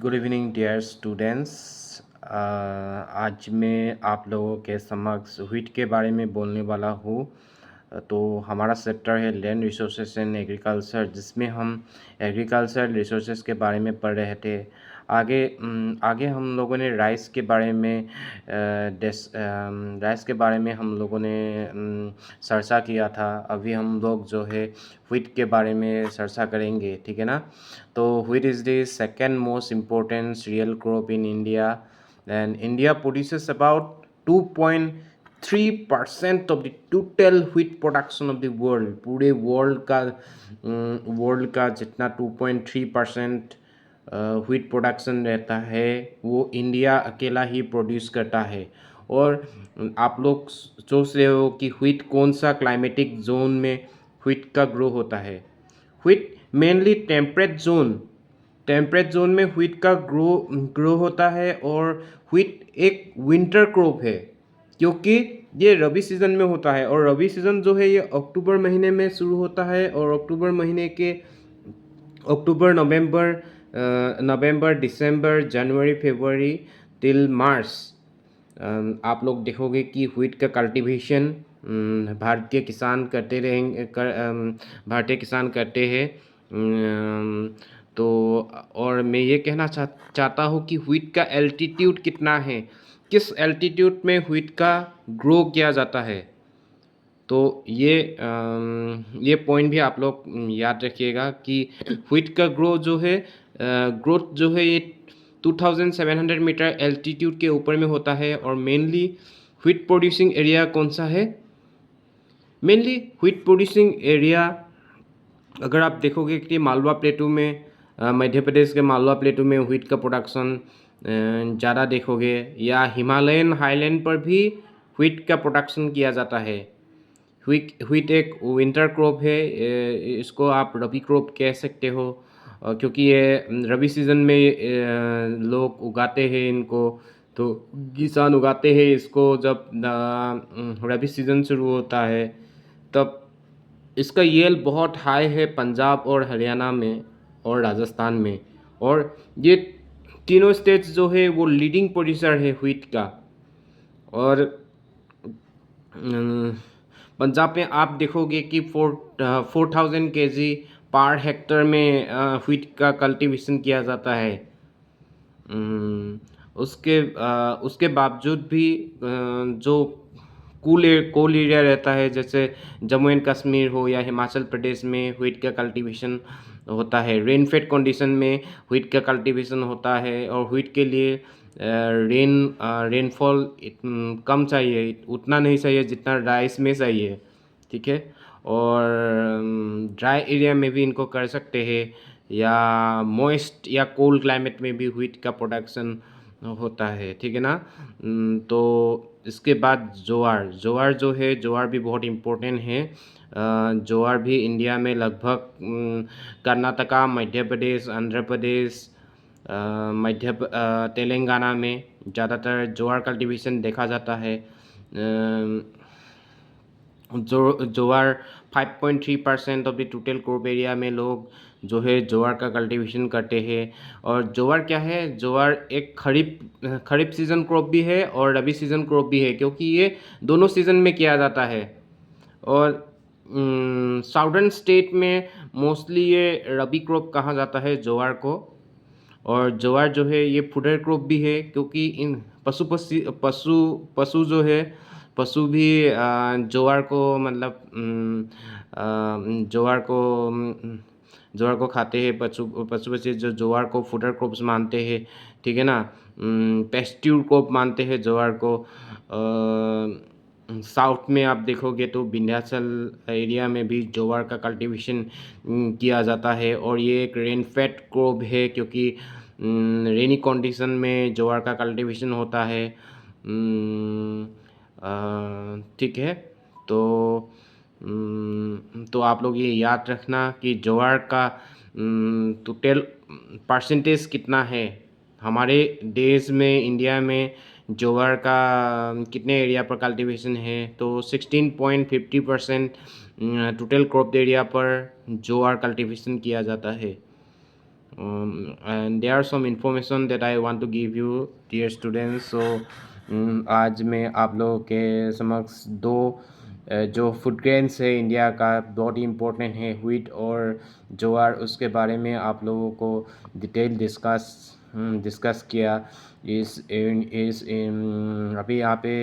Good evening dear students. आज मैं आप लोगों के समक्ष व्हीट के बारे में बोलने वाला हूँ। तो हमारा सेक्टर है लैंड रिसोर्सेज एंड एग्रीकल्चर, जिसमें हम एग्रीकल्चर रिसोर्सेज के बारे में पढ़ रहे थे। आगे हम लोगों ने राइस के बारे में हम लोगों ने चर्चा किया था। अभी हम लोग जो है व्हीट के बारे में चर्चा करेंगे, ठीक है ना। तो wheat is the second most important cereal crop in India, and India produces about 2.3% of the total wheat production of the world. पूरे वर्ल्ड का जितना 2.3% व्हीट प्रोडक्शन रहता है वो इंडिया अकेला ही प्रोड्यूस करता है। और आप लोग सोच रहे हो कि व्हीट कौन सा क्लाइमेटिक जोन में व्हीट का ग्रो होता है। व्हीट मेनली टेम्परेट जोन में व्हीट का ग्रो होता है। और व्हीट एक विंटर क्रॉप है क्योंकि ये रबी सीज़न में होता है, और रबी सीज़न जो है ये अक्टूबर महीने में शुरू होता है, और अक्टूबर महीने के नवंबर दिसंबर जनवरी फरवरी टिल मार्च आप लोग देखोगे कि व्हीट का कल्टीवेशन भारतीय किसान करते हैं। तो और मैं ये कहना चाहता हूँ कि व्हीट का एल्टीट्यूड कितना है, किस एल्टीट्यूड में व्हीट का ग्रो किया जाता है। तो ये पॉइंट भी आप लोग याद रखिएगा कि व्हीट का ग्रोथ जो है ये 2700 मीटर एल्टीट्यूड के ऊपर में होता है। और मेनली व्हीट प्रोड्यूसिंग एरिया कौन सा है? मेनली व्हीट प्रोड्यूसिंग एरिया अगर आप देखोगे कि मालवा प्लेटू में, मध्य प्रदेश के मालवा प्लेटू में व्हीट का प्रोडक्शन ज़्यादा देखोगे, या हिमालयन हाईलैंड पर भी व्हीट का प्रोडक्शन किया जाता है। व्हीट एक विंटर क्रॉप है, इसको आप रबी क्रॉप कह सकते हो क्योंकि ये रबी सीज़न में लोग उगाते हैं इनको। तो किसान उगाते हैं इसको जब रबी सीज़न शुरू होता है, तब इसका येल बहुत हाई है पंजाब और हरियाणा में और राजस्थान में। और ये तीनों स्टेट्स जो है वो लीडिंग प्रोड्यूसर है व्हीट का। और पंजाब में आप देखोगे कि 4000 kg पर हेक्टर में व्हीट का कल्टीवेशन किया जाता है। उसके बावजूद भी जो कोल एरिया रहता है, जैसे जम्मू एंड कश्मीर हो या हिमाचल प्रदेश में व्हीट का कल्टीवेशन होता है। रेनफेड कंडीशन में व्हीट का कल्टीवेशन होता है, और व्हीट के लिए रेनफॉल कम चाहिए, उतना नहीं चाहिए जितना राइस में चाहिए, ठीक है। और ड्राई एरिया में भी इनको कर सकते हैं, या मॉइस्ट या कोल्ड क्लाइमेट में भी व्हीट का प्रोडक्शन होता है, ठीक है ना। तो इसके बाद ज्वार भी बहुत इम्पोर्टेंट है। ज्वार भी इंडिया में लगभग कर्नाटका, मध्य प्रदेश, आंध्र प्रदेश, तेलंगाना में ज़्यादातर ज्वार कल्टीवेशन देखा जाता है। ज्वार 5.3% of the total crop area में लोग जो है ज्वार का कल्टीवेशन करते हैं। और ज्वार क्या है? ज्वार एक खरीफ सीज़न क्रॉप भी है और रबी सीज़न क्रॉप भी है, क्योंकि ये दोनों सीज़न में किया जाता है। और साउदर्न स्टेट में मोस्टली ये रबी क्रॉप कहा जाता है ज्वार को। और ज्वार जो है ये फूडर क्रॉप भी है, क्योंकि इन पशु जो है, पशु भी ज्वार को मतलब ज्वार को खाते हैं। पशु बच्चे जो ज्वार को फूडर क्रॉप्स मानते हैं, ठीक है ना। पेस्ट्यूर क्रॉप मानते हैं ज्वार को। साउथ में आप देखोगे तो विंध्याचल एरिया में भी ज्वार का कल्टीवेशन किया जाता है, और ये एक रेनफेड क्रॉप है, क्योंकि रेनी कंडीशन में ज्वार का कल्टीवेशन होता है, ठीक है। तो आप लोग ये याद रखना कि ज्वार का टोटल परसेंटेज कितना है हमारे देश में, इंडिया में ज्वार का कितने एरिया पर कल्टीवेशन है। तो 16.50% टोटल क्रॉप एरिया पर ज्वार कल्टीवेशन किया जाता है। and there are some information that I want to give you, dear students. So आज मैं आप लोगों के समक्ष दो जो फूड ग्रेन्स है इंडिया का बहुत ही इम्पोर्टेंट है, व्हीट और ज्वार, उसके बारे में आप लोगों को डिटेल डिस्कस किया। अभी यहाँ पे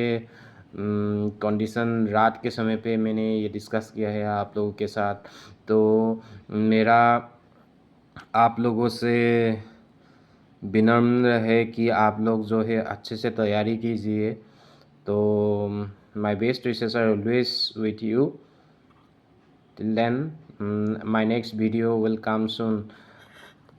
कंडीशन रात के समय पे मैंने ये डिस्कस किया है आप लोगों के साथ। तो मेरा आप लोगों से विनम्र है कि आप लोग जो है अच्छे से तैयारी कीजिए। तो my best wishes are always with you. Till then, my next video will come soon.